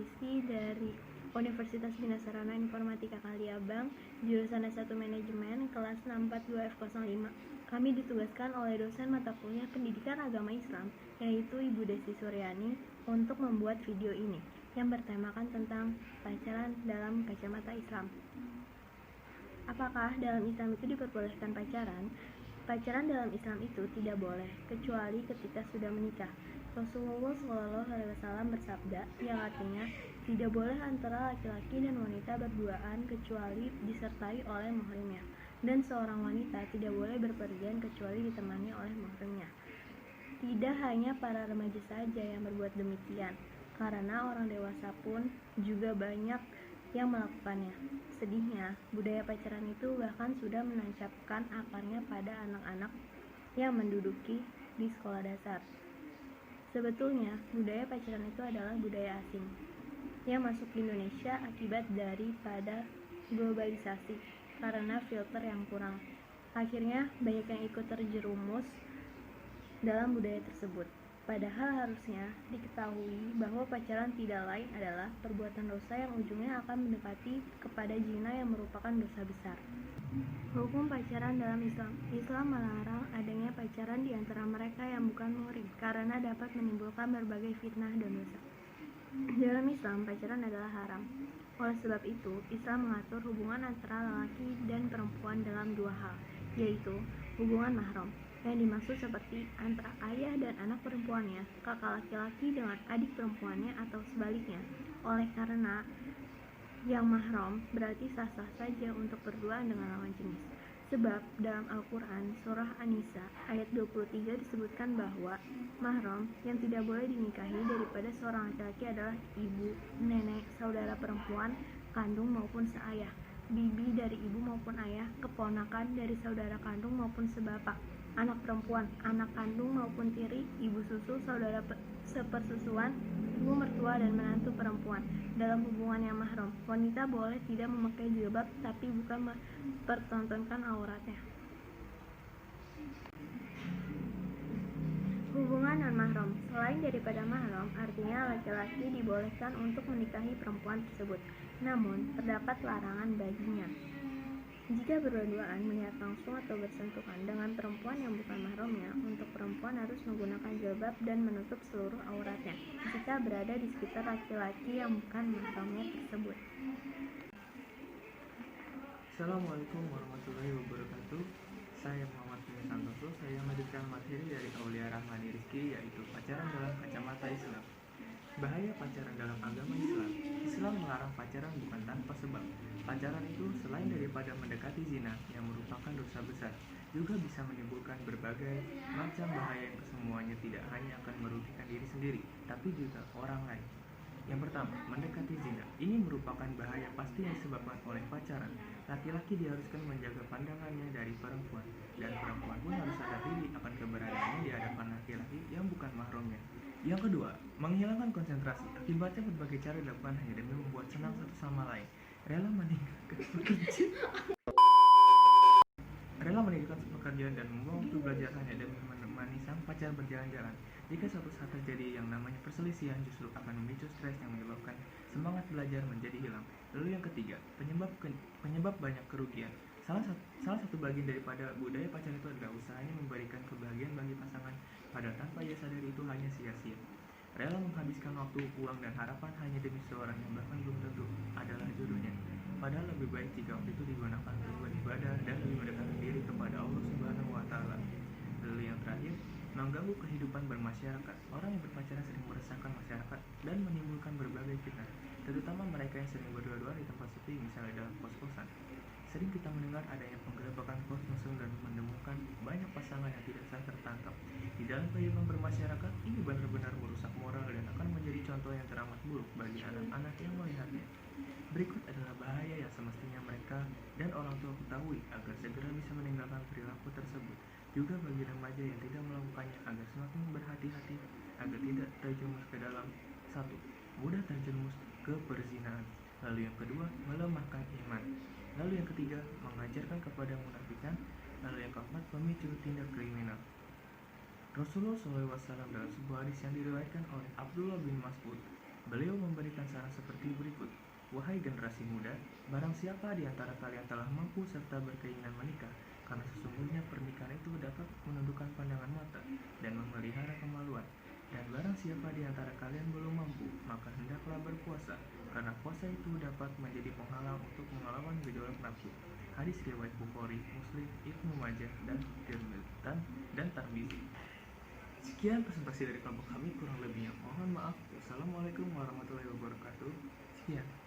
Rizky dari Universitas Bina Sarana Informatika Kaliabang, jurusan S1 Manajemen, kelas 642F05. Kami ditugaskan oleh dosen mata kuliah Pendidikan Agama Islam, yaitu Ibu Desi Suryani, untuk membuat video ini, yang bertemakan tentang pacaran dalam kacamata Islam. Apakah dalam Islam itu diperbolehkan pacaran? Pacaran dalam Islam itu tidak boleh, kecuali ketika sudah menikah. Rasulullah SAW bersabda, yang artinya tidak boleh antara laki-laki dan wanita berduaan kecuali disertai oleh mahramnya, dan seorang wanita tidak boleh berpergian kecuali ditemani oleh mahramnya. Tidak hanya para remaja saja yang berbuat demikian, karena orang dewasa pun juga banyak yang melakukannya. Sedihnya, budaya pacaran itu bahkan sudah menancapkan akarnya pada anak-anak yang menduduki di sekolah dasar. Sebetulnya, budaya pacaran itu adalah budaya asing yang masuk ke Indonesia akibat daripada globalisasi karena filter yang kurang. Akhirnya, banyak yang ikut terjerumus dalam budaya tersebut. Padahal harusnya diketahui bahwa pacaran tidak lain adalah perbuatan dosa yang ujungnya akan mendekati kepada zina yang merupakan dosa besar. Hukum pacaran dalam Islam. Islam melarang adanya pacaran di antara mereka yang bukan muhrim karena dapat menimbulkan berbagai fitnah dan dosa. Dalam Islam, pacaran adalah haram. Oleh sebab itu, Islam mengatur hubungan antara lelaki dan perempuan dalam dua hal, yaitu hubungan mahram, yang dimaksud seperti antara ayah dan anak perempuannya, kakak laki-laki dengan adik perempuannya, atau sebaliknya. Oleh karena yang mahram berarti sah-sah saja untuk berduaan dengan lawan jenis. Sebab dalam Al-Quran surah An-Nisa ayat 23 disebutkan bahwa mahram yang tidak boleh dinikahi daripada seorang laki-laki adalah ibu, nenek, saudara perempuan, kandung maupun seayah, bibi dari ibu maupun ayah, keponakan dari saudara kandung maupun sebapak, anak perempuan, anak kandung maupun tiri, ibu susu, saudara sepersusuan, ibu mertua, dan menantu perempuan. Dalam hubungan yang mahram, wanita boleh tidak memakai jilbab tapi bukan mempertontonkan auratnya. Hubungan non-mahram. Selain daripada mahram, artinya laki-laki dibolehkan untuk menikahi perempuan tersebut, namun terdapat larangan baginya. Jika berdua-duaan melihat langsung atau bersentuhan dengan perempuan yang bukan mahramnya, untuk perempuan harus menggunakan jilbab dan menutup seluruh auratnya jika berada di sekitar laki-laki yang bukan mahramnya tersebut. Assalamualaikum warahmatullahi wabarakatuh. Saya Muhammad bin Santoso. Saya melanjutkan materi dari Aulia Rahmani Rizky, yaitu pacaran dalam kacamata Islam. Bahaya pacaran dalam agama Islam. Islam melarang pacaran bukan tanpa sebab. Pacaran itu selain daripada mendekati zina yang merupakan dosa besar, juga bisa menimbulkan berbagai macam bahaya yang kesemuanya tidak hanya akan merugikan diri sendiri, tapi juga orang lain. Yang pertama, mendekati zina. Ini merupakan bahaya pasti yang disebabkan oleh pacaran. Laki-laki diharuskan menjaga pandangannya dari perempuan, dan perempuan pun harus sadar diri akan keberadaannya di hadapan laki-laki yang bukan mahramnya. Yang kedua, menghilangkan konsentrasi. Akibatnya berbagai cara dilakukan hanya demi membuat senang satu sama lain. Rela meninggalkan pekerjaan dan membuang waktu belajar hanya demi menemani sang pacar berjalan-jalan. Jika suatu saat terjadi yang namanya perselisihan, justru akan memicu stres yang menyebabkan semangat belajar menjadi hilang. Lalu yang ketiga, penyebab banyak kerugian. Salah satu bagian daripada budaya pacaran itu adalah usahanya memberikan kebahagiaan bagi pasangan, padahal tanpa ia sadari itu hanya sia-sia. Rela menghabiskan waktu, uang, dan harapan hanya demi seorang yang bahkan belum tentu adalah jodohnya. Padahal lebih baik jika waktu itu digunakan untuk beribadah dan lebih mendekatkan diri kepada Allah Subhanahu wa Ta'ala. Lalu yang terakhir, mengganggu kehidupan bermasyarakat. Orang yang berpacaran sering meresahkan masyarakat dan menimbulkan berbagai fitnah, terutama mereka yang sering berdua-duaan di tempat sepi, misalnya dalam kos-kosan. Sering kita mendengar adanya penggerebekan kos mesum dan menemukan banyak pasangan yang tidak sah tertangkap. Di dalam kehidupan bermasyarakat, ini benar-benar merusak moral dan akan menjadi contoh yang teramat buruk bagi anak-anak yang melihatnya. Berikut adalah bahaya yang semestinya mereka dan orang tua ketahui agar segera bisa meninggalkan perilaku tersebut. Juga bagi remaja yang tidak melakukannya agar semakin berhati-hati agar tidak terjerumus ke dalam. 1. Mudah terjerumus ke perzinahan. Lalu yang kedua, melemahkan iman. Lalu yang ketiga, mengajarkan kepada munafikan. Lalu yang keempat, memicu tindak kriminal. Rasulullah SAW dalam sebuah hadis yang diriwayatkan oleh Abdullah bin Mas'ud, beliau memberikan saran seperti berikut. Wahai generasi muda, barang siapa di antara kalian telah mampu serta berkeinginan menikah, karena sesungguhnya pernikahan itu dapat menundukkan pandangan mata dan memelihara kemaluan. Dan barang siapa di antara kalian belum mampu, maka hendaklah berpuasa, karena puasa itu dapat menjadi penghalang untuk melawan gejolak nafsu. Hadis riwayat Bukhari, Muslim, Ibnu Majah, dan Tirmidzi dan Tirmidzi. Sekian presentasi dari kelompok kami, kurang lebihnya mohon maaf. Wassalamualaikum warahmatullahi wabarakatuh. Sekian.